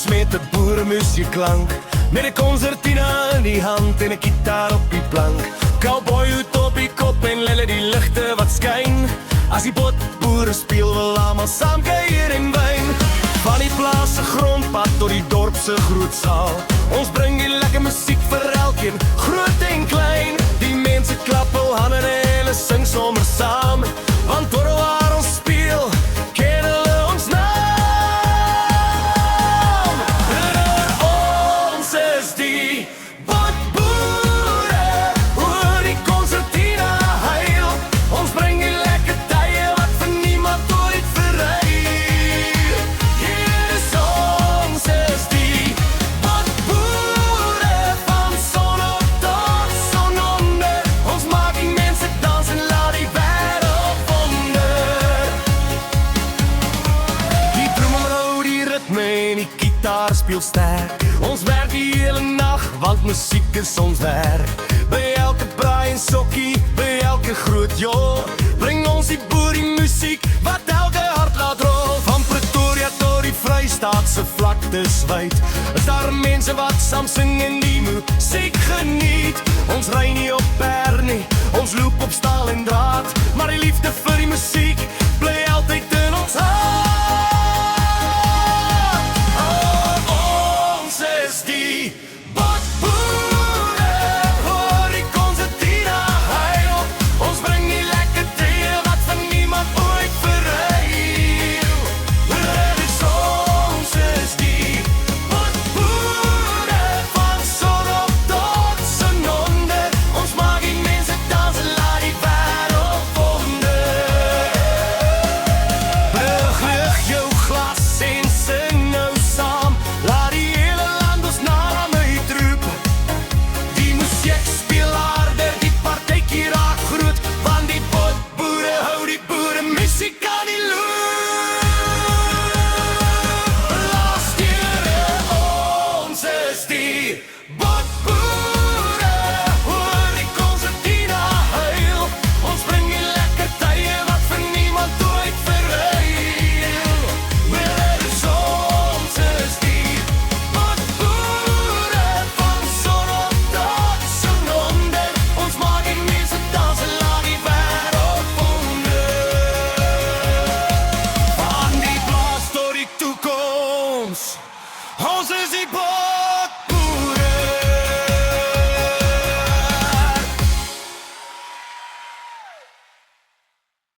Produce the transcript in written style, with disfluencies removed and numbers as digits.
Ons met 'n boeremusiekklank, met 'n konsertina in die hand en 'n gitaar op die plank. Cowboyhoed op die kop en lelle die ligte wat skyn. As die botboere speel, wil almal saam kuier en wyn. Van die plaas se grondpad tot die dorp se groot saal. Ons bring die lekker musiek vir elkeen, groot en klein. Die mense klap hul hande en hulle sing sommer saam. Want oral waar ons speel, ken hulle ons naam. Ons is die botboere, hoor die konsertina huil. Ons bring die lekker tye wat vir niemand ooit verruil. Hier is ons is die botboere, van son op tot son onder. Ons maak die mense dans en laat die wêreld wonder. Die trommel hou die ritme en die gitaar speel sterk. Ons werk die hele nag, want musiek is ons werk. By elke braai en sokkie, by elke groot jol, bring ons die boerie musiek wat elke hart laat rol. Van Pretoria tot die Vrystaatse vlaktes wyd, is daar mense wat saam sing en die musiek geniet. Ons ry nie op perd nie, ons loop op staal en draad, maar die liefde vir die musiek bly altyd in ons hart. Ons is die botboere, hoor die konsertina huil. Ons bring die lekker tye wat van niemand ooit verruil. Ons is die botboere, van son op tot son onder. Ons maak die mense dans en laat die wêreld wonder. Brug jou glas en sing nou saam, laat die hele land ons naam uitroep. Die musiek speel harder, die partytjie raak groot, want die botboere hou die boere musiek aan die loop. Laastere, ons is die botboere, hoor die konsertina huil. Ons bring die lekker tye wat vir niemand ooit verruil. Ons is die botboere, van son op tot son onder. Ons maak die mense dans en laat die wêreld wonder. Van die plaas tot die toekoms, ons is die